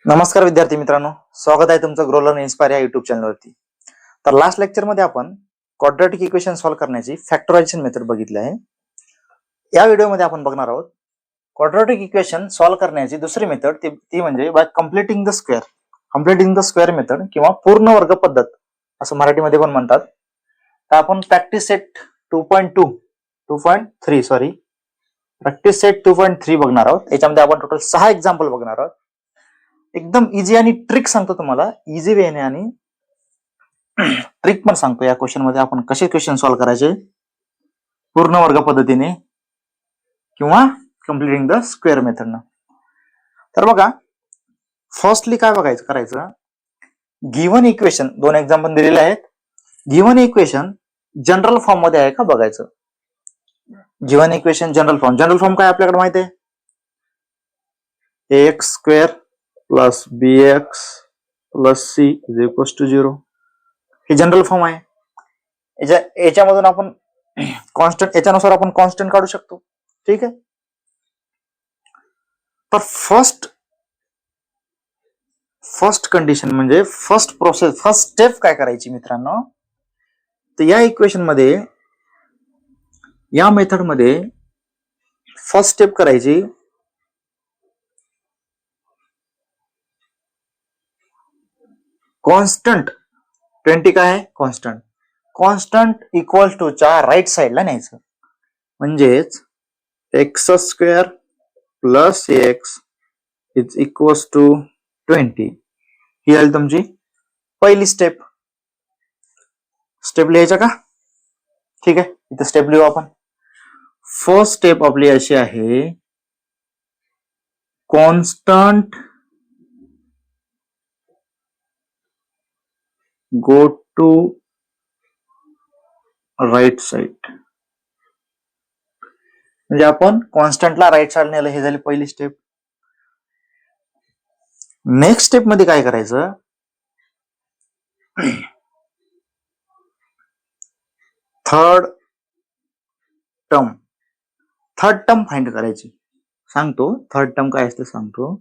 नमस्कार विद्यार्थी मित्रांनो, स्वागत आहे तुमचं ग्रो लर्न इन्स्पायर या युट्यूब चॅनलवरती. तर लास्ट लेक्चरमध्ये आपण क्वाड्रॅटिक इक्वेशन सॉल्व्ह करण्याची फॅक्टरायझेशन मेथड बघितली आहे. या व्हिडिओमध्ये आपण बघणार आहोत क्वाड्रॅटिक इक्वेशन सॉल्व्ह करण्याची दुसरी मेथड, ती म्हणजे by completing the square. Completing the square method किंवा पूर्ण वर्ग पद्धत असं मराठीमध्ये पण म्हणतात. तर आपण प्रॅक्टिस सेट 2.3 बघणार आहोत. याच्यामध्ये आपण टोटल 6 एक्झाम्पल बघणार आहोत. एकदम इझी आणि ट्रिक सांगतो तुम्हाला, इझी वेने आणि ट्रिक पण सांगतो. या क्वेश्चन मध्ये आपण कसे क्वेश्चन सॉल्व्ह करायचे पूर्ण वर्ग पद्धतीने किंवा कम्प्लिटिंग द स्क्वेअर मेथडनं. तर बघा, फर्स्टली काय करायचं, गिव्हन इक्वेशन 2 एक्झाम्पल दिलेले आहेत. गिव्हन इक्वेशन जनरल फॉर्म मध्ये आहे का बघायचं. गिव्हन इक्वेशन जनरल फॉर्म काय आपल्याकडे माहिती आहे, x square plus bx plus c is equals to 0. हे जनरल फॉर्म आहे. याच्यामधून आपण कॉन्स्टंट, याच्यानुसार आपण कॉन्स्टंट काढू शकतो. ठीक आहे. तर फर्स्ट कंडिशन म्हणजे फर्स्ट स्टेप काय करायची मित्रांनो, तर या इक्वेशन मध्ये, या मेथड मध्ये फर्स्ट स्टेप करायची, कॉन्स्टंट 20 काय आहे, कॉन्स्टंट इक्वल टू च्या राईट साइडला न्यायचं. म्हणजेच x square plus x is equals to 20. ही झाली तुमची पहिली स्टेप. स्टेप लिहायचा का? ठीक आहे, इथे स्टेप लिहू आपण. फर्स्ट स्टेप आपली अशी आहे, constant go to right side. म्हणजे आपण कॉन्स्टंटला राईट साइड नेलं. हे झाली पहिली स्टेप. नेक्स्ट स्टेप मध्ये काय करायचं, थर्ड टर्म फाइंड करायची. सांगतो थर्ड टर्म काय असते, सांगतो.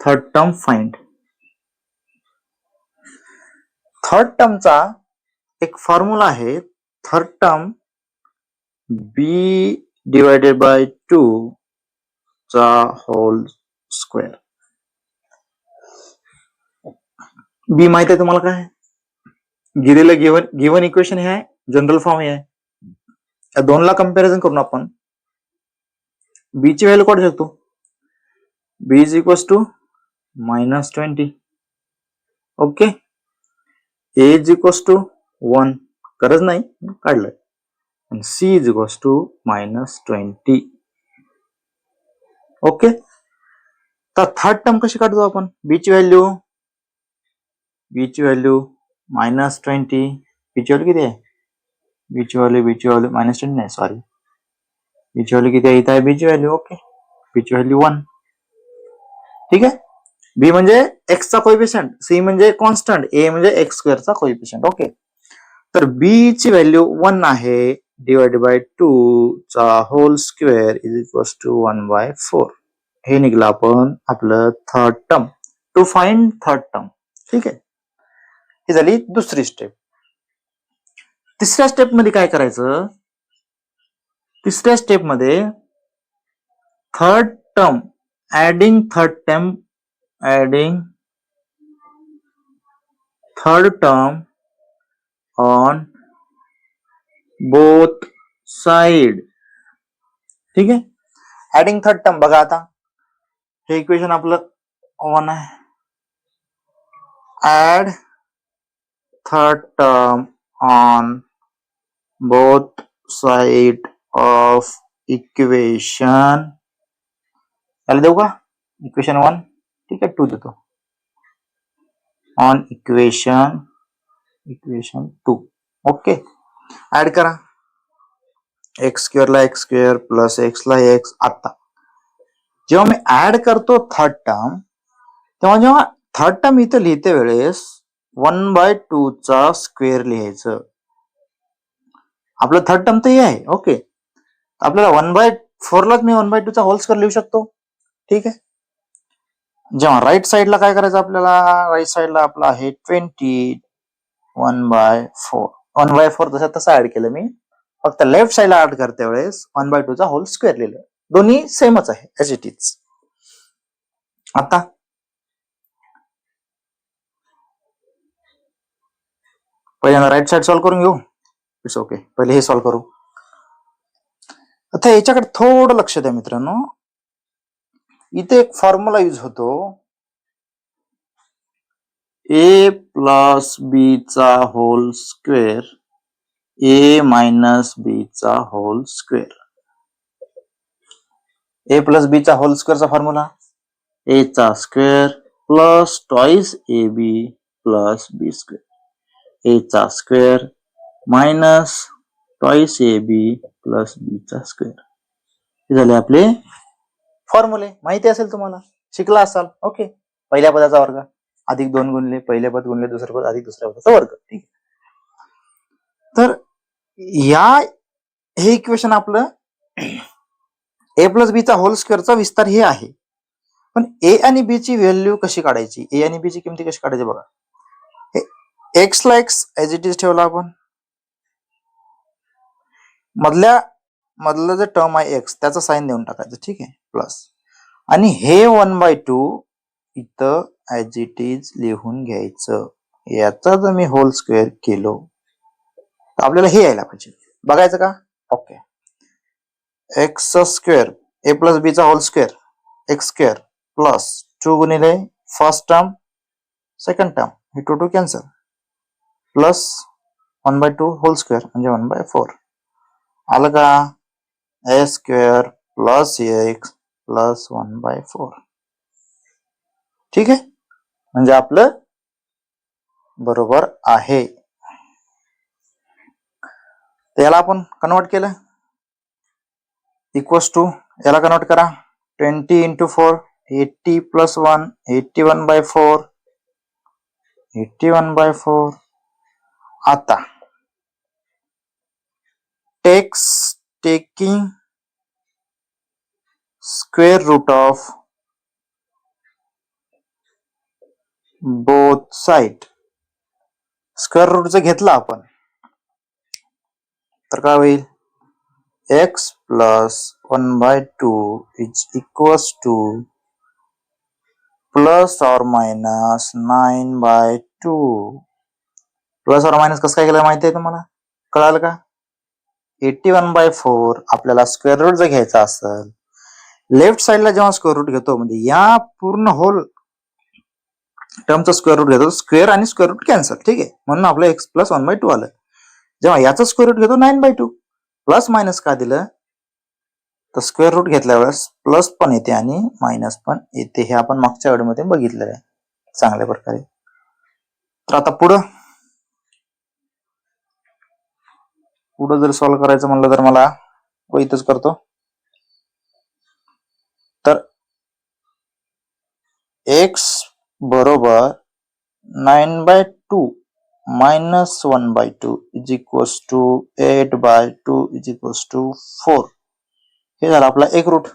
Third term find. थर्ड टर्मचा एक फॉर्म्युला आहे, third term b divided by 2 चा होल स्क्वेअर. बी माहित आहे तुम्हाला काय, गिव्हन इक्वेशन हे आहे, जनरल फॉर्म हे आहे. या दोनला कंपॅरिझन करून आपण बी ची व्हॅल्यू काढू शकतो. B is equals to -20. Okay. A is equals to 1, गरज नाही, काढलंय. आणि c is equals to -20. Okay. तर थर्ड टर्म कशी काढतो आपण, बी ची व्हॅल्यू -20. बी ची व्हॅल्यू किती आहे, बी ची व्हॅल्यू -20 नाही, सॉरी. बी ची व्हॅल्यू किती आहे, इथं आहे बी ची व्हॅल्यू. ओके. बी ची व्हॅल्यू 1. ठीक आहे. बी म्हणजे एक्स चा कोएफिशियंट, सी म्हणजे कॉन्स्टंट, ए म्हणजे एक्स स्क्वेअर चा कोएफिशियंट. ओके. तर बी ची व्हॅल्यू 1 आहे, डिवाइडेड बाय 2 चा whole square is equals to 1/4. हे निघलं आपण आपलं third term. To find third term. ठीक आहे. ही झाली दुसरी स्टेप. तिसऱ्या स्टेप मध्ये काय करायचं, तिसऱ्या स्टेप मध्ये third term adding third term on both side. ठीक आहे. ऍडिंग थर्ड टर्म बघा, आता हे इक्वेशन आपलं 1 आहे. Add third term on both side of equation. त्याला देऊ का इक्वेशन 1? ठीक आहे, 2 देतो. On equation 2. ओके. ऍड करा. एक्स स्क्वेअरला एक्स स्क्वेअर प्लस एक्स ला एक्स. आता जेव्हा मी ऍड करतो थर्ड टर्म, तेव्हा जेव्हा थर्ड टर्म इथं लिहिते वेळेस 1/2 चा स्क्वेअर लिहायचं. आपलं थर्ड टर्म तर हे आहे. ओके. आपल्याला 1/4 लाच मी 1/2 चा होल स्क्वेअर लिहू शकतो. ठीक आहे. जेव्हा राईट साईडला काय करायचं आपल्याला, राईट साईडला आपला आहे 20 1/4 1/4 जसं तसं ऍड केलं मी, फक्त लेफ्ट साईडला ऍड करते वेळेस 1/2 चा होल स्क्वेअर लिहिलं. दोन्ही सेमच आहे एज इट इज. आता पहिल्यांदा राईट साईड सॉल्व्ह करून घेऊ. इट्स ओके, पहिले हे सॉल्व्ह करू. आता याच्याकडे थोडं लक्ष द्या मित्रांनो. इथे एक फॉर्म्युला यूज होतो, ए प्लस बी चा whole square a minus b चा whole square. A plus b चा होल स्क्वेअरचा फॉर्म्युला ए चा square plus twice a b plus b square. A चा square minus twice a b plus b चा square. हे झाले आपले फॉर्म्युले. माहिती असेल तुम्हाला, शिकला असाल. ओके, पहिल्या पदाचा वर्ग अधिक 2 गुणले पहिले पद गुणले दुसरे पद अधिक दुसऱ्या पदाचा वर्ग. ठीक. तर या हे इक्वेशन आपलं ए प्लस बी चा होल स्क्वेअरचा विस्तार हे आहे. पण ए आणि बी ची व्हॅल्यू कशी काढायची, ए आणि बी ची किमती कशी काढायची बघा. एक्स ला एक्स एज इट इज ठेवला आपण, मधलं जे टर्म आहे एक्स त्याचा साइन देऊन टाकायचं. ठीक आहे, प्लस, आणि हे 1/2 इथं एज इट इज लिहून घ्यायचं. याचा जर मी होल स्क्वेअर केलो तर आपल्याला हे यायला पाहिजे. बघायचं का. Okay, x square a plus b चा whole square x square plus 2 गुणिले फर्स्ट टर्म सेकंड टर्म हे 2 कॅन्सल प्लस 1/2 होल स्क्वेअर म्हणजे 1/4 आलं का. ए स्क्वेअर प्लस एक्स प्लस 1/4. ठीक आहे, म्हणजे आपलं बरोबर आहे. याला आपण कन्वर्ट केलं, इक्वल्स टू याला कन्वर्ट करा 20 into 4 80 plus 1 81/4 81/4. आता taking square root of both side. Square root जर घेतला आपण तर काय होईल, x plus 1/2 is equals to plus or minus 9/2. Plus और मायनस कसं काय केलं माहिती आहे तुम्हाला, कळालं का. 81/4 आपल्याला स्क्वेअर रूट जर घ्यायचा असेल, लेफ्ट साइडला जेव्हा स्क्वेअर रूट घेतो म्हणजे या पूर्ण होल टर्मचा स्क्वेअर रूट घेतो, स्क्वेअर आणि स्क्वेअर रूट कॅन्सल. ठीक आहे, म्हणून आपलं एक्स प्लस 1/2 आलं. जेव्हा याचा स्क्वेअर रूट घेतो 9/2, प्लस मायनस का दिलं तर स्क्वेअर रूट घेतल्या वेळेस प्लस पण येते आणि मायनस पण येते. हे आपण मागच्या व्हिडिओमध्ये बघितलेलं आहे चांगल्या प्रकारे. तर आता पुढं जर सॉल्व्ह करायचं म्हणलं तर मला इथंच करतो. तर एक्स बरोबर 9/2 minus 1/2 is equals to 8/2 is equals to 4. हे झालं आपला एक रूट.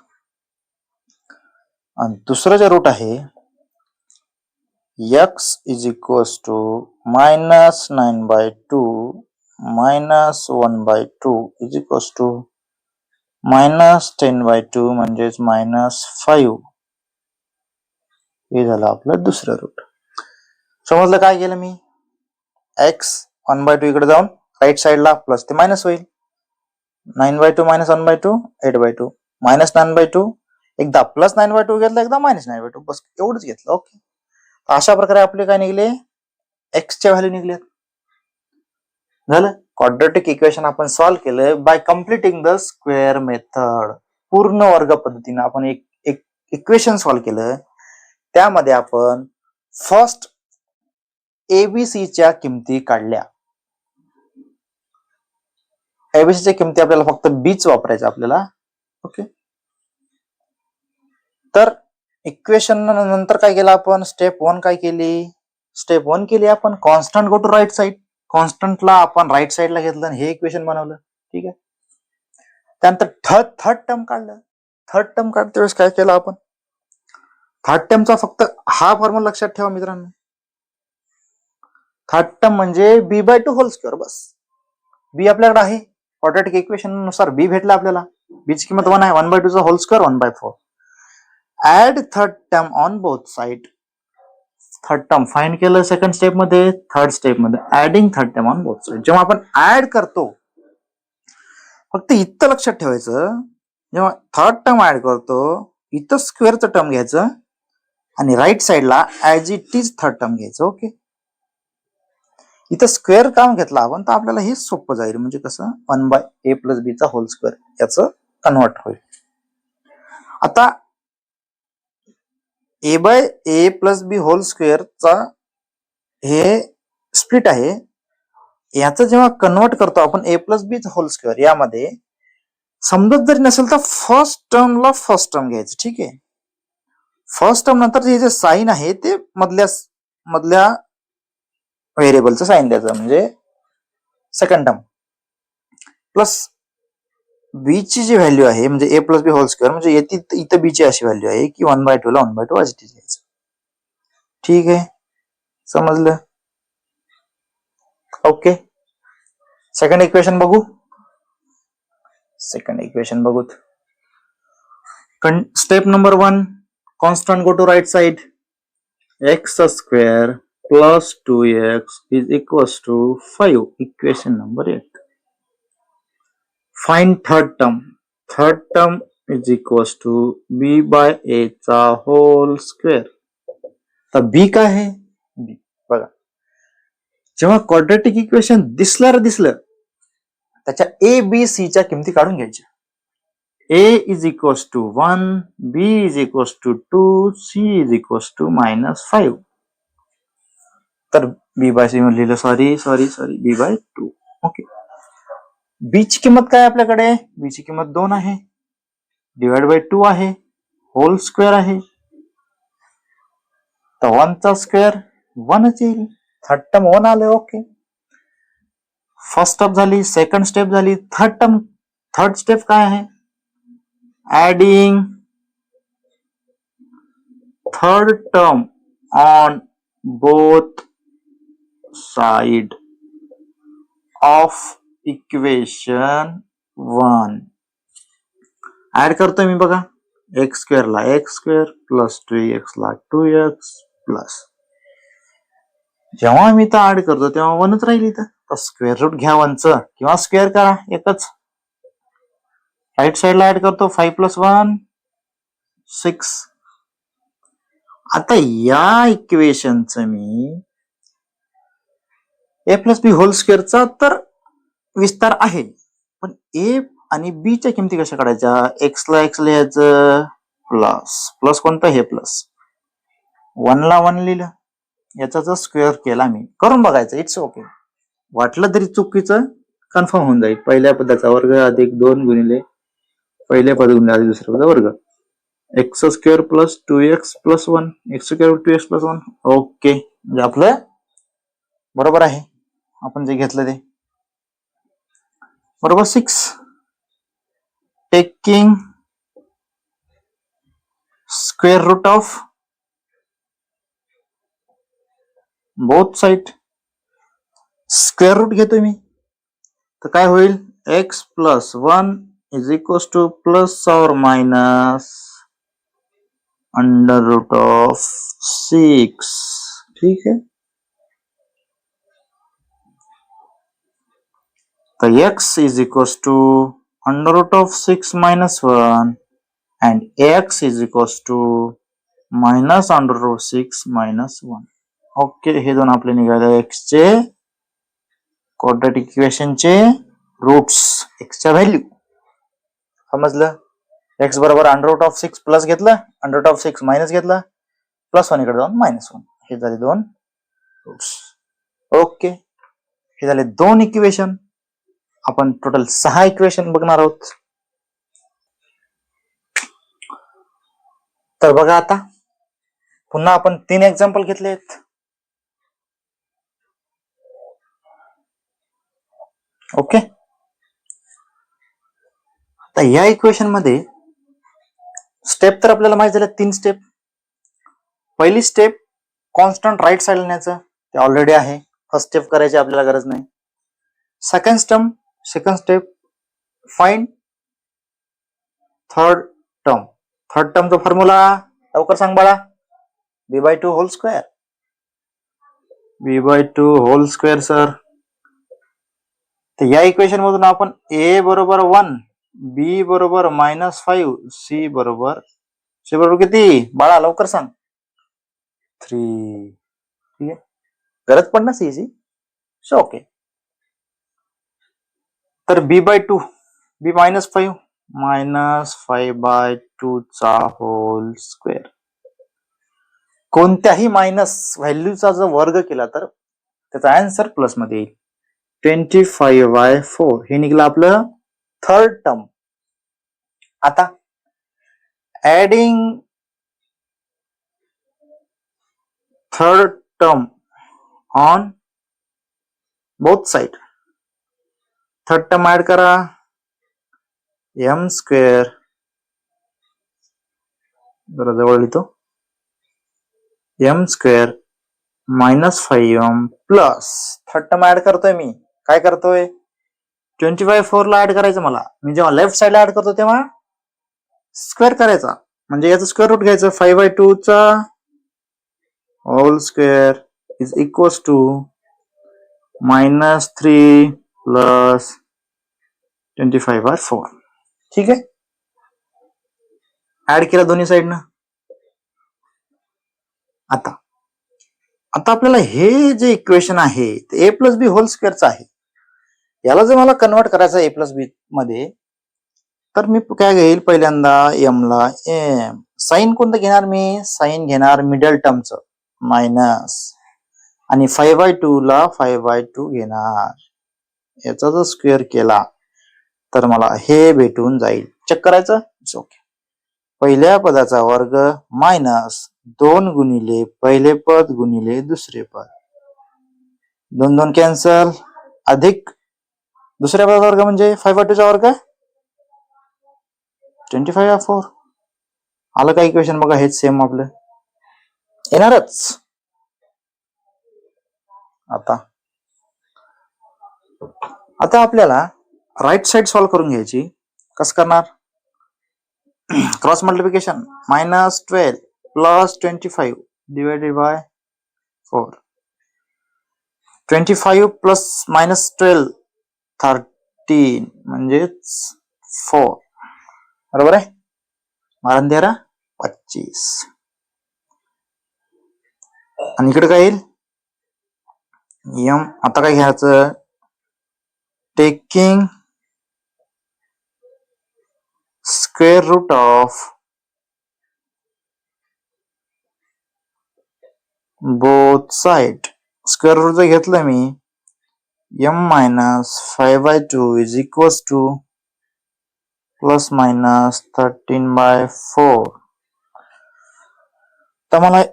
आणि दुसरं जे रूट आहे x is equals to minus 9/2 minus 1/2 is equals to minus 10/2 म्हणजेच -5. हे झालं आपलं दुसरं रूट. समजलं काय केलं मी, x 1/2 इकडे जाऊन राईट साइडला प्लस ते मायनस होईल. 9/2 minus 1/2 8/2 minus 9/2 एकदा प्लस 9/2 घेतला, एकदा मायनस 9/2, बस एवढंच घेतलं. ओके, अशा प्रकारे आपले काय निघले, एक्स च्या व्हॅल्यू निघले. झालं, क्वाड्रॅटिक इक्वेशन आपण सॉल्व्ह केलं by completing the square method. पूर्ण वर्ग पद्धतीने आपण एक इक्वेशन सॉल्व्ह केलं. त्यामध्ये आपण फर्स्ट एबीसी च्या किमती काढल्या. एबीसी च्या किमती आपल्याला फक्त बीच वापरायचं आपल्याला. ओके, तर इक्वेशन नंतर काय केलं आपण, स्टेप 1 काय केली, स्टेप 1 केली आपण constant go to right side. कॉन्स्टंटला आपण राईट साइडला घेतलं आणि हे इक्वेशन बनवलं. ठीक आहे, त्यानंतर थर्ड टर्म काढलं. थर्ड टर्म काढते वेळेस काय केलं आपण, थर्ड टर्मचा फक्त हा फॉर्म्युला लक्षात ठेवा मित्रांनो. थर्ड टर्म म्हणजे बी बाय टू होल स्क्वेअर. बस बी आपल्याकडे आहे, क्वाड्रॅटिक इक्वेशन नुसार बी भेटला आपल्याला. बीची किंमत 1 आहे. 1/2 चा whole square 1/4. Add third term on both side. Third term find केलं सेकंड स्टेप मध्ये. थर्ड स्टेप मध्ये adding third term on both side. जेव्हा आपण ऍड करतो, फक्त इथं लक्षात ठेवायचं, जेव्हा थर्ड टर्म ऍड करतो इथं स्क्वेअरचं टर्म घ्यायचं आणि राईट साइडला as it is third term घ्यायचं. ओके, इथं स्क्वेअर टर्म घेतला आपण तर आपल्याला हे सोपं जाईल. म्हणजे कसं 1/a + b चा होल स्क्वेअर याचं कन्वर्ट होईल. आता a/a + b होल स्क्वेअरचा हे स्प्लिट आहे. याचं जेव्हा कन्वर्ट करतो आपण a + b होल स्क्वेअर, यामध्ये समजत जरी नसेल तर फर्स्ट टर्मला फर्स्ट टर्म घ्यायचं. ठीक आहे, फर्स्ट टर्म नंतर हे जे साइन आहे ते मधल्या व्हेरिएबलचं साइन द्यायचं, म्हणजे सेकंड टर्म. प्लस बी ची जी व्हॅल्यू आहे म्हणजे a + b होल स्क्वेअर, म्हणजे इथं बी ची अशी व्हॅल्यू आहे की 1/2 ला 1/2 ऍज इट इज घ्यायचं. ठीक आहे, समजलं? ओके, सेकंड इक्वेशन बघू. सेकंड इक्वेशन बघूत. Step number 1, constant go to right side. x square plus 2x is equals to 5. Equation number 8. Find third term. Third term is equals to b by a चा whole square. तर b काय आहे? b बघा, जेव्हा quadratic equation दिसलं त्याच्या a b c च्या किमती काढून घ्यायच्या. a is equals to 1, b is equals to 2, c is equals to -5. तर b बाय c मध्ये लिहिलं, sorry b by 2. Okay, b ची किंमत काय आपल्याकडे? b ची किंमत 2 आहे, डिवाइड बाय 2 आहे, होल स्क्वेअर आहे. तर 1 चा स्क्वेअर 1च येईल. थर्ड टर्म 1 आले. ओके, फर्स्ट स्टेप झाली. सेकंड स्टेप झाली. थर्ड स्टेप काय आहे? Adding third term on both side of equation 1. Add करतोय मी बघा. एक्स स्क्वेअर ला एक्स स्क्वेअर प्लस 2x ला 2x प्लस, जेव्हा मी तर ऍड करतो तेव्हा 1च राहील इथं. तर स्क्वेअर रूट घ्या 1चं किंवा स्क्वेअर करा, एकच. राईट साइडला ऍड करतो. 5 + 1 6. आता या इक्वेशनचं मी a + b होल स्क्वेअरचा तर विस्तार आहे, पण a आणि b च्या किमती कशा काढायच्या? x ला x लिहायचं, प्लस कोणतं? हे प्लस 1 ला 1 लिहिलं, याचा जर स्क्वेअर केला मी, करून बघायचं, इट्स ओके. वाटलं तरी चुकीचं कन्फर्म होऊन जाईल. पहिल्या पदाचा वर्ग अधिक 2 गुणिले पहिल्या पद गुणिले अधिक दुसऱ्या पदा वर्ग, x square plus 2x plus 1, x square 2x plus 1. Okay, म्हणजे आपलं बरोबर आहे, आपण जे घेतलं ते बरोबर. 6, taking square root of both side. Square root घेतोय मी, तर काय होईल? x + 1 is equals to plus और मायनस √6. ठीक है, तो x is equals to √6 - 1 and x is equals to -√6 - 1. Okay, हे दोन आपले निघाले x चे क्वाड्रॅटिक इक्वेशनचे रूट्स, x च्या व्हॅल्यू. समजलं? x बरोबर √6 प्लस घेतलं, √6 मायनस घेतला, प्लस 1 इकडे जाऊन -1. हे झाले दोन रूट्स. ओके, हे झाले दोन इक्वेशन. आपण टोटल 6 इक्वेशन बघणार आहोत. तर बघा, आता पुन्हा आपण 3 एक्झाम्पल घेतलेत. ओके, आता या इक्वेशन मध्ये स्टेप तर आपल्याला माहिती झाल्या 3 स्टेप. पहिली स्टेप कॉन्स्टंट राईट साइड लिहायचं, ते ऑलरेडी आहे. फर्स्ट स्टेप करायची आपल्याला गरज नाही. सेकंड स्टेप फाइंड थर्ड टर्मचा फॉर्म्युला लवकर सांग बाळा. b/2 whole square. b/2 whole square sir. तर या इक्वेशन मधून आपण a बरोबर 1, b बरोबर -5, c बरोबर किती बाळा लवकर सांग. 3. ठीक आहे, गरज पण ना सीची. So okay. तर b/2 b -5 -5/2 चा होल स्क्वेअर. कोणत्याही मायनस व्हॅल्यूचा जर वर्ग केला तर त्याचा आन्सर प्लस मध्ये येईल. 25/4 हे निघलं आपलं थर्ड टर्म. आता adding third term on both side. Third term add करा. m स्क्वेअर जरा जवळ लिहितो. m square -5m plus third term add करतोय मी. काय करतोय? 20/4 ला ऍड करायचं मला. मी जेव्हा लेफ्ट साइडला ऍड करतो तेव्हा स्क्वेअर करायचा, म्हणजे याचं स्क्वेअर रूट घ्यायचं. 5/2 चा whole square is equals to -3 plus 25/4. ठीक आहे, ऍड केला दोन्ही साइडनं. आता आपल्याला हे जे इक्वेशन आहे ते a+b होल स्क्वेअरचं आहे. याला जर मला कन्वर्ट करायचं a+b मध्ये, तर मी काय घेईल? पहिल्यांदा m ला m. साइन कोणतं घेणार मी? साइन घेणार मिडल टर्मचं मायनस, आणि 5/2 ला 5/2 घेणार. याचा जर स्क्वेअर केला तर मला हे भेटून जाईल. चेक करायचं. ओके. पहिल्या पदाचा वर्ग मायनस 2 गुणिले पहिले पद गुणिले दुसरे पद. 2 2 कॅन्सल, अधिक दुसऱ्या पदाचा वर्ग म्हणजे 5/2 चा वर्ग 25/4. आलं का इक्वेशन? बघा हेच सेम आपलं येणारच. आता आपल्याला राईट साइड सॉल्व्ह करून घ्यायची. कसं करणार? Cross multiplication. -12 plus 25 divided by 4. 25 plus -12 13 म्हणजेच 4. बरोबर आहे. 25. आणि इकडे काय येईल? m. आता काय घ्यायचं? Taking square root of both side. Square root जर घेतलं मी, m -5/2 इज इक्वल्स टू ±13/4. तर मला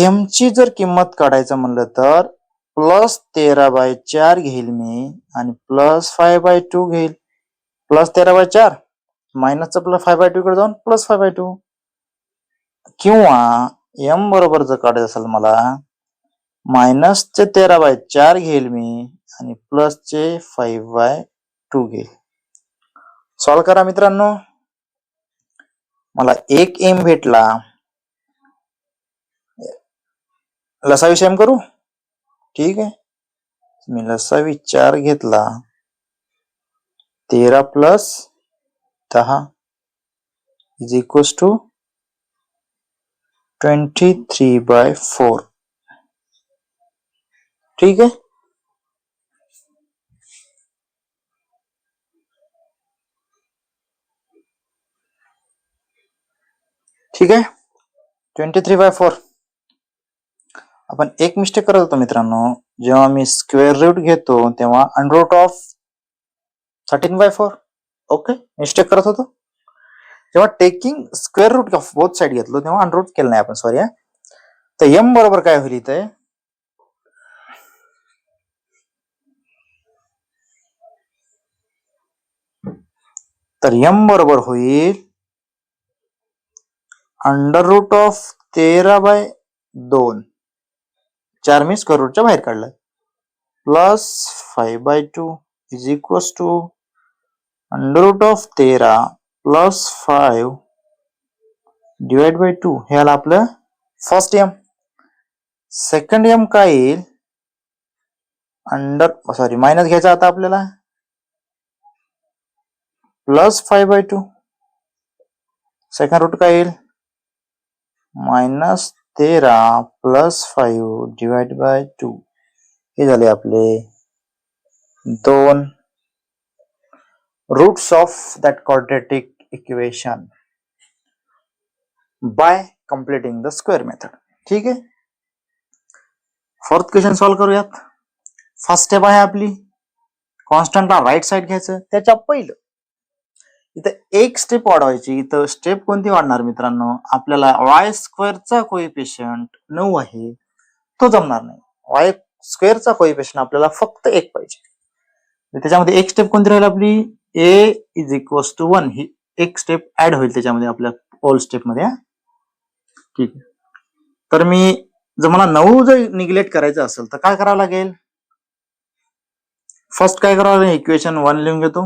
m ची जर किंमत काढायचं म्हणलं तर +13/4 घेईल मी, आणि +5/2 घेईल. +13/4 मायनसचा +5/2 कडे जाऊन +5/2. किंवा m बरोबर जर काढायचं असेल मला, -13/4 घेईल मी, आणि +5/2 घेईल. सॉल्व करा मित्रांनो. मला 1 m भेटला. लसावी m करू. ठीक आहे, मी लसावी 4 घेतला. 13 + 10 इज इक्वल्स टू 23/4. ठीक आहे. ठीक आहे, 23/4. आपण एक मिस्टेक करत होतो मित्रांनो. जेव्हा मी स्क्वेअर रूट घेतो तेव्हा √13/4. ओके, मिस्टेक करत होतो. जेव्हा taking square root of both side घेतलो तेव्हा √, केलं नाही आपण, सॉरी. तर m बरोबर काय होईल इथे? तर m बरोबर होईल √13/4 2 4 मी स्क्वेअर रूटच्या बाहेर काढलं plus 5/2 is equals to under root of 13 plus 5 divide by 2 हे आलं आपलं फर्स्ट एम. सेकंड एम काय येईल मायनस घ्यायचा आता आपल्याला प्लस 5/2 सेकंड रूट काय येईल -13 प्लस 5 डिवाइड बाय 2 हे झाले आपले 2 roots of that quadratic equation by completing the square method. ठीक आहे. फोर्थ क्वेश्चन सॉल्व्ह करूयात. फर्स्ट स्टेप आहे आपली कॉन्स्टंटला राईट साइड घ्यायचं. त्याच्या पहिलं इथं एक स्टेप वाढवायची. इथं स्टेप कोणती वाढणार मित्रांनो आपल्याला वाय स्क्वेअरचा कोएफिशियंट 9 आहे तो जमणार नाही. वाय स्क्वेअरचा कोएफिशियंट आपल्याला फक्त 1 पाहिजे. त्याच्यामध्ये एक स्टेप कोणती राहील आपली a इज इक्वल्स टू 1 ही एक स्टेप ऍड होईल त्याच्यामध्ये आपल्या ऑल स्टेप मध्ये. ठीक आहे. तर जर मला 9 जर निग्लेक्ट करायचं असेल तर काय करावं लागेल फर्स्ट काय करावं लागेल इक्वेशन 1 लिहून घेतो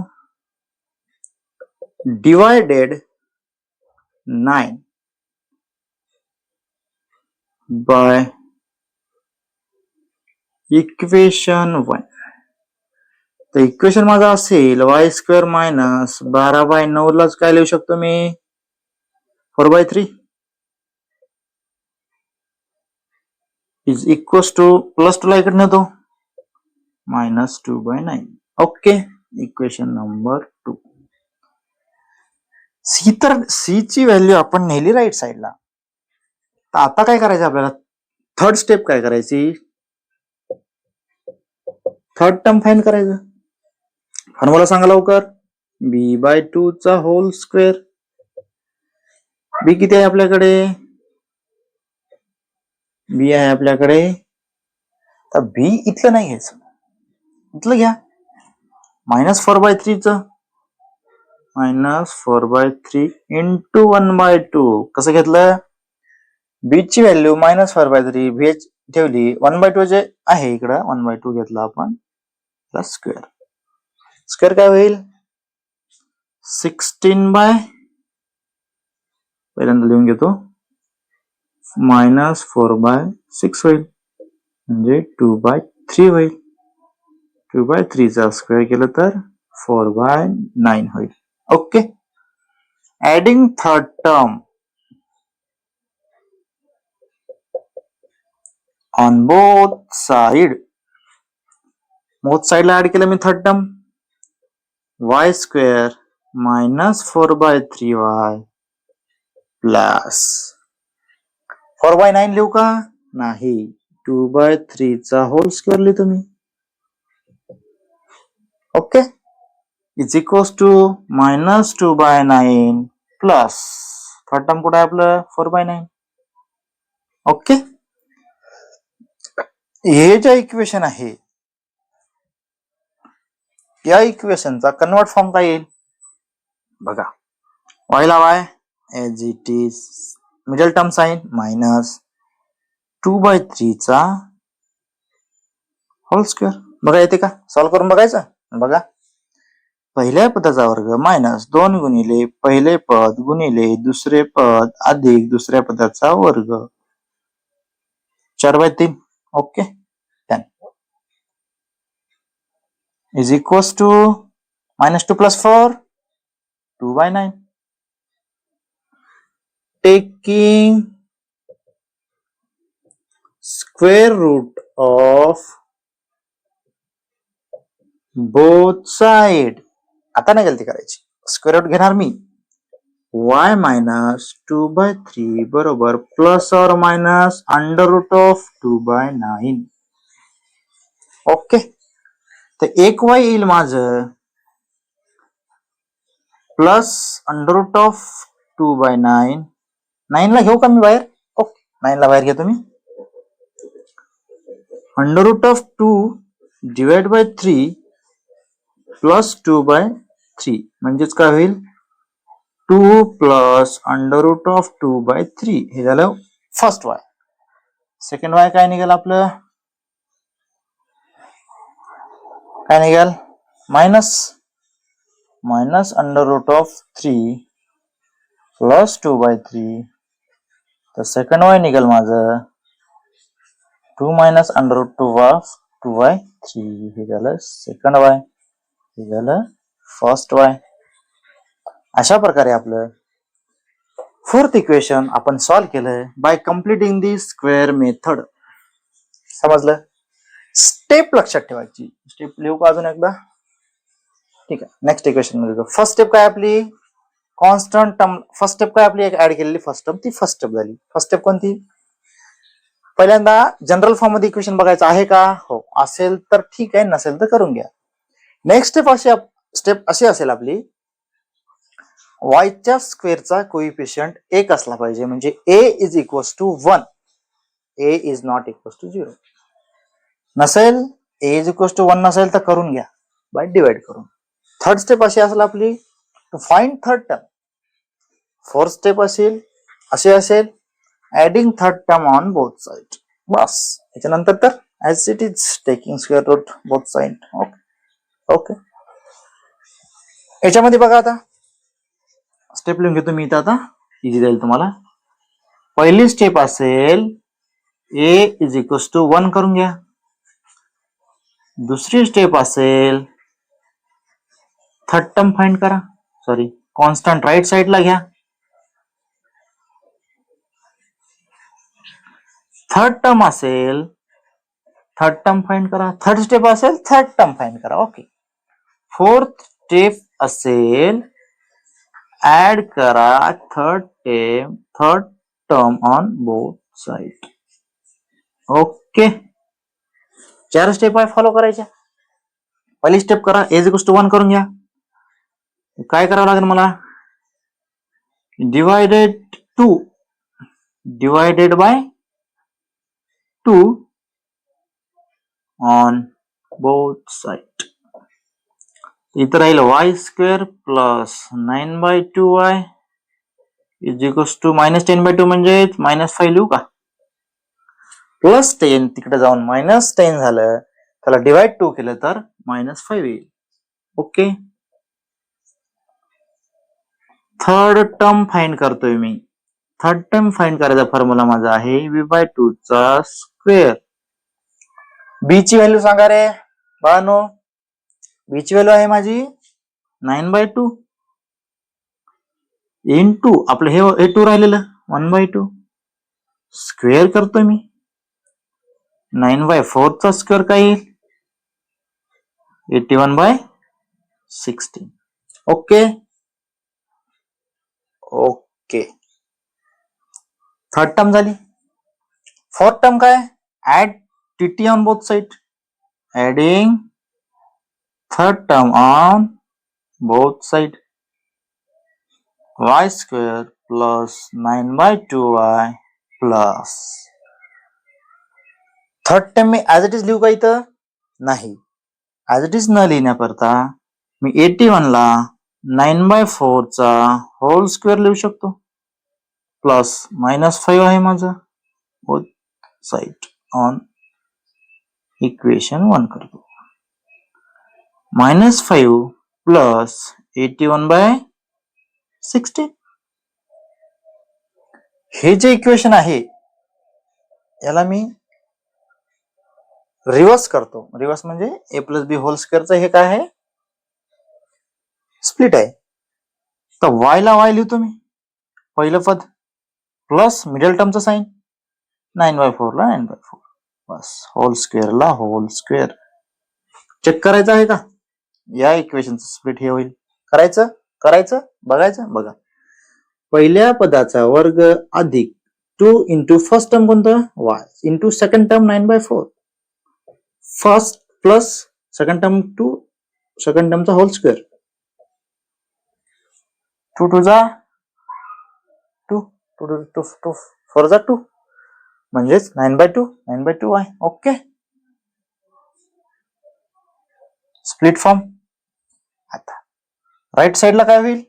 डिवायडेड 9 बाय इक्वेशन 1. तर इक्वेशन माझा असेल वाय स्क्वेअर मायनस 12/9 लाच काय लिहू शकतो मी 4/3 इज इक्वल्स टू प्लस 2 ला इकडे नेतो -2/9. ओके. Equation number 2. सी ची व्हॅल्यू आपण नेली राईट साइडला. तर आता काय करायचं आपल्याला थर्ड स्टेप काय करायची थर्ड टर्म फाइंड करायचं. फॉर्म्युला सांगा लवकर b/2 चा होल स्क्वेअर. बी किती आहे आपल्याकडे बी आहे आपल्याकडे तर बी इथलं नाही घ्यायचं इथलं घ्या -4/3 च -4/3 इंटू 1/2 कसं घेतलं बी ची व्हॅल्यू -4/3 बी ठेवली 1/2 जे आहे इकडं 1/2 घेतला आपण प्लस स्क्वेअर. स्क्वेअर काय होईल 16 पहिल्यांदा लिहून घेतो -4/6 होईल म्हणजे 2/3 होईल. 2/3 चा स्क्वेअर केलं तर 4/9 होईल. Okay. Adding third term on both साइडला ऍड केलं मी third term y square -4/3y plus 4/9 लिहू का नाही 2/3 चा होल स्क्वेअर लिहितो मी. Okay. Is equals to -2/9 plus third term कुठे आहे आपलं 4/9. ओके. हे जे इक्वेशन आहे या इक्वेशनचा कन्वर्ट फॉर्म काय येईल बघा y ला y as it is middle term sign -2/3 चा होल स्क्वेअर. बघा येते का सॉल्व्ह करून बघायचं. बघा पहिल्या पदाचा वर्ग -2 गुणिले पहिले पद गुणिले दुसरे पद अधिक दुसऱ्या पदाचा वर्ग 4/3. ओके. Is equals to -2 + 4 2/9. Taking square root of both side. आता नाही गलती करायची स्क्वेअर रूट घेणार मी y -2/3 बरोबर प्लस और minus under root of 2/9. Okay. तर एक y येईल माझं प्लस अंडर रूट ऑफ 2/9. 9 ला घेऊ का मी बाहेर. ओके 9 ला बाहेर घेतो मी under root of 2 divide by 3 plus 2/3 म्हणजेच काय होईल 2 प्लस अंडर रूट ऑफ 2/3 हे झालं फर्स्ट y. सेकंड वाय काय निघेल आपलं, काय निघेल, minus under root of 3 plus 2/3, तर सेकंड वाय निघेल माझं 2 मायनस अंडर रूट 2/3. हे झालं सेकंड वाय, हे झालं फर्स्ट वाय. अशा प्रकारे आपलं फोर्थ इक्वेशन आपण सॉल्व्ह केलंय bye completing the square method. समजलं? स्टेप लक्षात ठेवायची. स्टेप लिहू का अजून एकदा? ठीक आहे. नेक्स्ट इक्वेशन मध्ये फर्स्ट स्टेप काय आपली, कॉन्स्टंट टर्म. फर्स्ट स्टेप काय आपली ऍड केलेली फर्स्ट टर्म, ती फर्स्ट स्टेप झाली. फर्स्ट स्टेप कोणती, पहिल्यांदा जनरल फॉर्म मध्ये इक्वेशन बघायचं आहे का, हो असेल तर ठीक आहे, नसेल तर करून घ्या. नेक्स्ट स्टेप अशी असेल आपली, वायच्या स्क्वेअरचा कोइफिशियंट 1 असला पाहिजे, म्हणजे a is equals to 1, a is not equals to 0. नसेल, a इज इक्वल्स टू 1 नसेल तर करून घ्या बाय डिवाइड करून. थर्ड स्टेप अशी असेल आपली, to find third term. Fourth step असेल adding third term on both side. बस, त्याच्यानंतर तर as it is taking square root both side. Okay. याच्यामध्ये बघा आता स्टेप लिहून घेतो मी इथं, आता इझी जाईल तुम्हाला. पहिली स्टेप असेल a इज इक्वल्स टू 1 करून घ्या. दुसरी स्टेप असेल थर्ड टर्म फाइंड करा, सॉरी कॉन्स्टंट राईट साइडला घ्या. थर्ड टर्म असेल थर्ड टर्म फाइंड करा. थर्ड स्टेप असेल थर्ड टर्म फाइंड करा. ओके. फोर्थ स्टेप असेल ऍड करा third term on both side. Okay. 4 step आहे फॉलो करायच्या. पहिली स्टेप करा, a इक्वल्स टू 1 करून घ्या. काय करावं लागेल मला, divided by 2 on both side. इथं राहील y square plus 9/2y is equals to -10/2, म्हणजे -5 लिहू का, प्लस 10 तिकडे जाऊन -10 झालं, त्याला डिवाइड 2 केलं तर -5 येईल. ओके. थर्ड टर्म फाइंड करतोय मी. थर्ड टर्म फाइंड करायचा फॉर्म्युला माझा आहे v/2 चा स्क्वेअर. b ची व्हॅल्यू सांगा रे बाळांनो. b ची व्हॅल्यू आहे माझी 9/2 इंटू आपलं हे 2 राहिलेलं 1/2 स्क्वेअर करतोय मी. 9/4 चा स्क्वेअर काय येईल, 81/16. ओके. थर्ड टर्म झाली. फोर्थ टर्म काय, add tt on both side. Adding third term on both side. y square plus 9/2y plus, third term मी ऍज इट इज लिहू का इथं, नाही. ऍज इट इज न लिहिण्याकरता मी 81 ला 9/4 चा होल स्क्वेअर लिहू शकतो, प्लस -5 आहे माझं बोथ साइड ऑन इक्वेशन 1 करतो. -5 प्लस 81/16. हे जे इक्वेशन आहे याला मी रिव्हर्स करतो. रिव्हर्स म्हणजे a प्लस बी होल स्क्वेअरचं हे काय आहे, स्प्लिट आहे. तर y ला y लिहितो मी पहिलं पद, प्लस मिडल टर्मचं साइन, 9/4 ला 9/4, बस होल स्क्वेअर ला होल स्क्वेअर. चेक करायचं आहे का, या इक्वेशनचं स्प्लिट हे होईल. करायचं बघायचं. बघा, पहिल्या पदाचा वर्ग अधिक 2 इंटू फर्स्ट टर्म कोणतं y into second term 9/4, first plus second term to second टर्मचा होल स्क्वेअर, 2 2 जा 2, 2 4 जा 2, म्हणजेच 9/2 आहे. ओके. Split form. आता राईट साइडला काय होईल,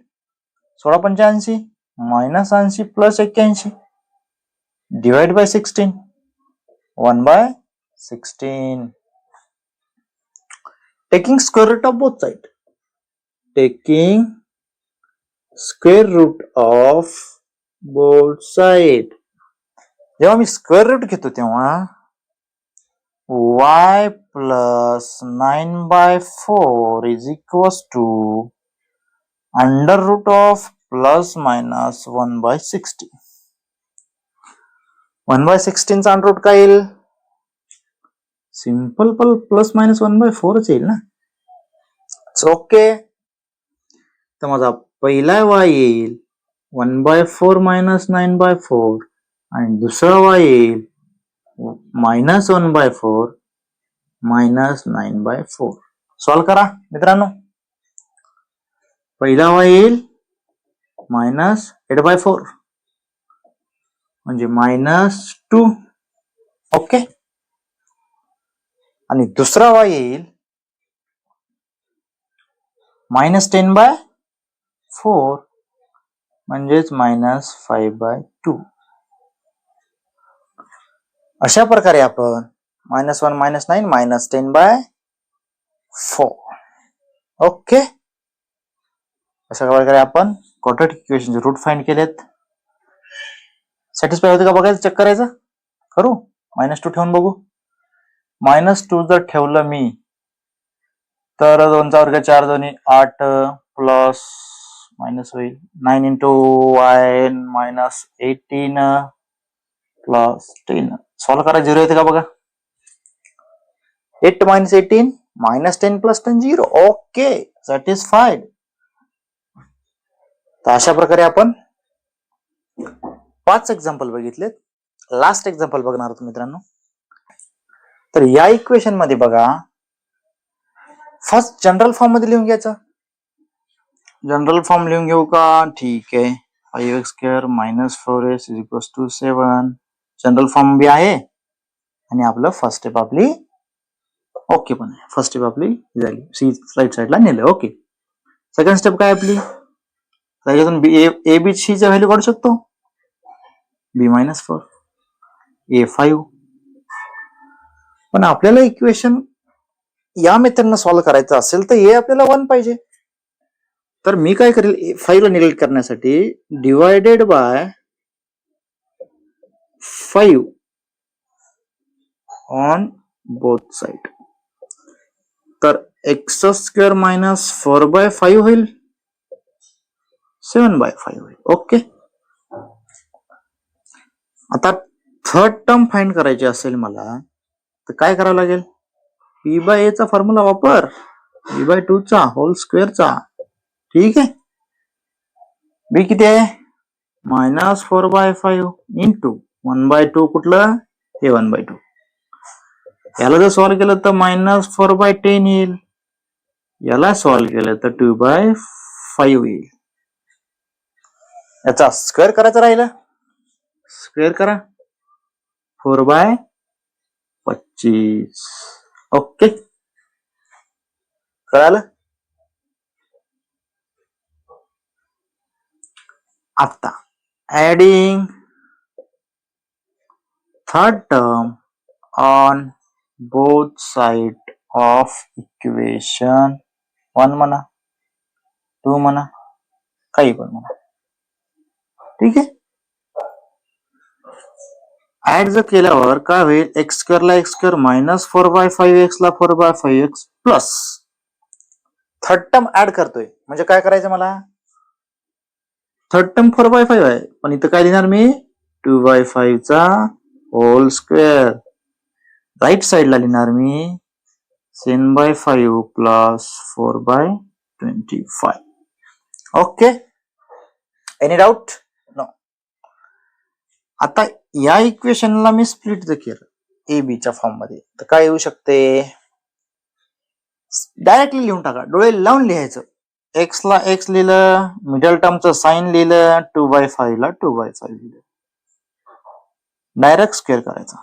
16/85 -80 plus 81 divide by 16. 1/16. Taking square root of both sides. Taking square root of both side. जेव्हा मी स्क्वेअर रूट घेतो तेव्हा y plus 9/4 is equals to under root of plus minus 1/60. 1/16 चा under route काय येईल? सिंपल प्लस मायनस 1/4 येईल ना. Okay. तर माझा पहिला y येईल 1/4 minus 9/4 आणि दुसरा y येईल minus 1/4 minus 9/4. सॉल्व करा मित्रांनो. पहिला y येईल minus 8/4 म्हणजे -2. ओके. आणि दुसरा y येईल -10/4 म्हणजेच -5/2. अशा प्रकारे आपण -1 -9 -10/4. ओके. अशा प्रकारे आपण क्वाड्रॅटिक इक्वेशनचे रूट फाइंड केलेत. सॅटिस्फाय होते का बघायचं, चेक करायचं. करू -2 ठेवून बघू. -2 जर ठेवलं मी तर 2चा वर्ग 4 दोन्ही 8 प्लस मायनस होईल 9 into y -18 प्लस 10. सॉल्व करा. 0 येते का बघा. 8 - 18 -10 + 10 0. Okay, satisfied. तर अशा प्रकारे आपण 5 एक्झाम्पल बघितलेत. लास्ट एक्झाम्पल बघणार आहोत मित्रांनो. तर या इक्वेशन मध्ये बघा, फर्स्ट जनरल फॉर्म मध्ये लिहून घ्यायचं. जनरल फॉर्म लिहून घेऊ का? ठीक आहे. 5x² - 4s = 7. जनरल फॉर्म बी आहे आणि आपलं फर्स्ट स्टेप आपली ओके पण आहे. फर्स्ट स्टेप आपली झाली, सी राईट साईडला नेलं. ओके. सेकंड स्टेप काय आपली? त्याच्यातून ए बी ची व्हॅल्यू काढू शकतो. b - 4 a 5. पण आपल्याला इक्वेशन या मेथडनं सॉल्व्ह करायचं असेल तर ए आपल्याला 1 पाहिजे. तर मी काय करेल, 5 ला निगेट करण्यासाठी divided by 5 on both side. तर x² - 4/5 होईल, 7/5 होईल. ओके. आता थर्ड टर्म फाइंड करायची असेल मला तर काय करावं लागेल? p/a चा फॉर्म्युला वापर, b/2 चा होल स्क्वेअरचा. ठीक आहे. b किती आहे? -4/5 इंटू 1/2. कुठलं? हे 1/2. याला जर सॉल्व्ह केलं तर -4/10 येईल. याला सॉल्व्ह केलं तर 2/5 येईल. याचा स्क्वेअर करायचं राहिलं, स्क्वेअर करा. 4/25. ओके, कळालं. आता adding third term on both side of equation. 1 म्हणा, 2 म्हणा, काही पण म्हणा. ठीक आहे. ऍड जर केल्यावर काय होईल? x² ला x² -4/5x ला 4/5x plus third term add करतोय म्हणजे काय करायचं मला? थर्ड टर्म 4/5 आहे, पण इथं काय लिहिणार मी? 2/5 चा होल स्क्वेअर. राईट साइडला लिहिणार मी 10/5 plus 4/25. Okay. Any doubt? No. आता या इक्वेशनला मी स्प्लिट जर केलं ए बी च्या फॉर्म मध्ये तर काय येऊ शकते? डायरेक्टली लिहून टाका, डोळे लावून लिहायचं. x ला x लिहिलं, मिडल टर्मचं साइन लिहिलं, 2/5 ला 2/5 लिहिलं. डायरेक्ट स्क्वेअर करायचं.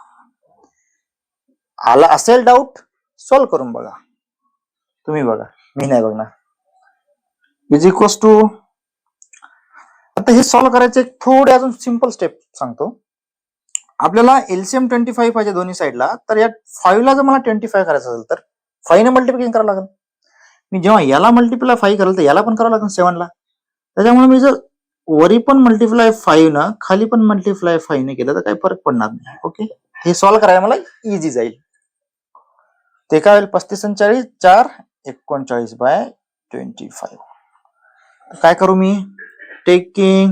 आला असेल डाऊट, सॉल्व्ह करून बघा. तुम्ही बघा, मी नाही बघणार. Is equals to. आता हे सॉल्व्ह करायचे थोडे अजून सिंपल स्टेप सांगतो. आपल्याला एलसीएम 25 पाहिजे दोन्ही साईडला, तर या 5 ला जर मला 25 करायचं असेल तर 5 ने मल्टिप्लिकेशन करावं लागेल. मी जेव्हा याला मल्टिप्लाय 5 करेल तर याला पण करावं लागेल 7 ला. त्याच्यामुळे मी जर वरी पण मल्टिप्लाय 5 न खाली पण मल्टिप्लाय 5 ने केलं तर काही फरक पडणार नाही. ओके, हे सॉल्व्ह करायला मला इझी जाईल. ते काय होईल 35 आणि 40 4 39/25. काय करू मी, taking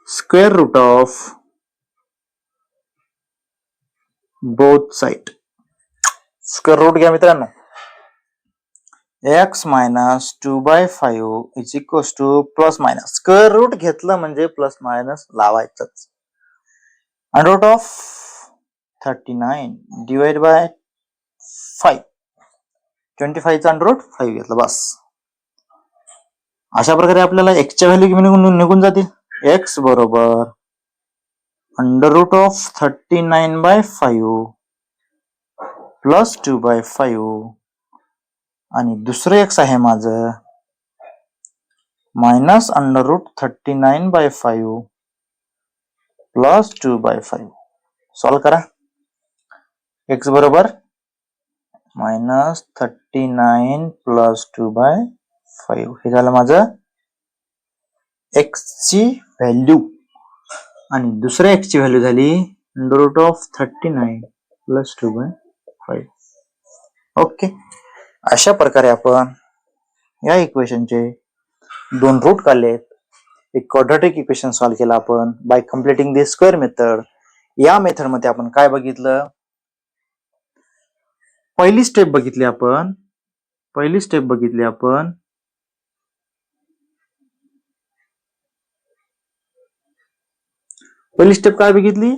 square root of both side. Square root घ्या मित्रांनो. x minus 2/5 is equal to plus minus. Square root घेतलं म्हणजे प्लस मायनस लावायचंच. Under root of 39 divide by 5. 25 चा अंडर रूट 5 घेतलं बस. अशा प्रकारे आपल्याला x च्या व्हॅल्यू निघून जाते. x बरोबर अंडर रूट ऑफ 39/5 प्लस 2/5 आणि दुसरं x आहे माझं minus under root 39/5 plus 2/5. Solve करा. x बरोबर मायनस 39 प्लस 2/5 हे झालं माझं x ची व्हॅल्यू आणि दुसऱ्या x ची व्हॅल्यू झाली under root of 39 plus 2/5. Okay, अशा प्रकारे आपण या इक्वेशनचे दोन रूट काढलेत. एक क्वाड्रॅटिक इक्वेशन सॉल्व्ह केला आपण by completing the square method. या मेथड मध्ये आपण काय बघितलं, पहिली स्टेप बघितली आपण पहिली स्टेप काय बघितली,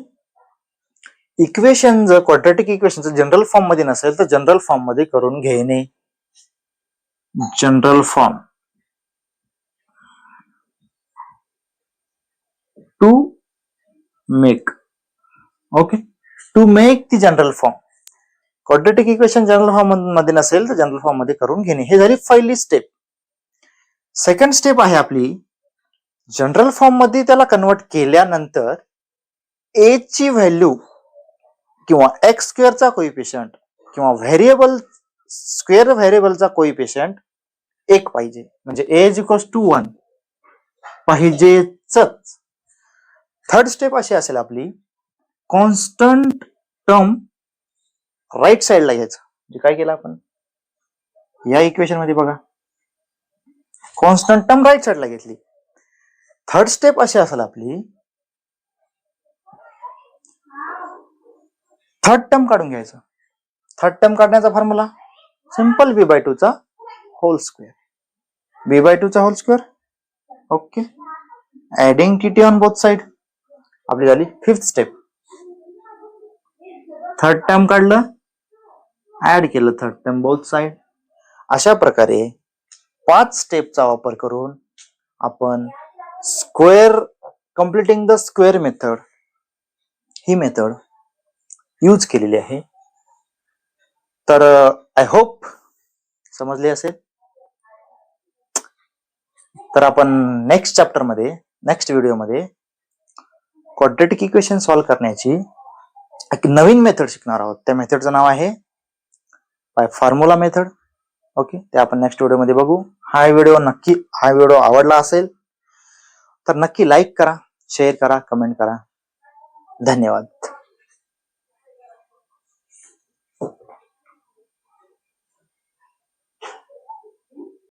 इक्वेशन जर क्वाड्रॅटिक इक्वेशन जनरल फॉर्म मध्ये नसेल तर जनरल फॉर्म मध्ये करून घेणे. General form to make. Okay, to make the general form. Quadratic equation general form मध्ये नसेल तर जनरल फॉर्म मध्ये करून घेणे. हे झाली पहिली स्टेप. सेकंड स्टेप आहे आपली जनरल फॉर्म मध्ये त्याला कन्वर्ट केल्यानंतर ए ची व्हॅल्यू किंवा एक्स स्क्वेअरचा कोइफिशियंट किंवा व्हेरिएबल स्क्वेअर व्हेरिएबलचा कोइफिशियंट 1 पाहिजे, म्हणजे ए इज इक्वल्स टू 1 पाहिजेच. थर्ड स्टेप अशी असेल आपली कॉन्स्टंट टर्म राईट साइडला घ्यायचं. म्हणजे काय केलं आपण या इक्वेशन मध्ये बघा, कॉन्स्टंट टर्म राईट साइडला घेतली. थर्ड स्टेप अशी असेल आपली थर्ड टर्म काढून घ्यायचं. थर्ड टर्म काढण्याचा फॉर्म्युला सिंपल b/2 चा होल स्क्वेअर. b/2 चा whole square. Okay, adding tt on both side. आपली झाली फिफ्थ स्टेप. थर्ड टर्म काढलं, ऍड केलं थर्ड टर्म बोथ साइड. अशा प्रकारे 5 स्टेपचा वापर करून आपण square completing the square method ही मेथड यूज केलेली आहे. तर आय होप समजले असेल. तर आपण नेक्स्ट चॅप्टर मध्ये नेक्स्ट व्हिडिओ मध्ये क्वाड्रॅटिक इक्वेशन सॉल्व्ह करण्याची एक नवीन मेथड शिकणार आहोत. त्या मेथडचं नाव आहे बाय फॉर्म्युला मेथड. ओके, ते आपण नेक्स्ट व्हिडिओ मध्ये बघू. हा व्हिडिओ आवडला असेल तर नक्की लाईक करा, शेअर करा, कमेंट करा. धन्यवाद.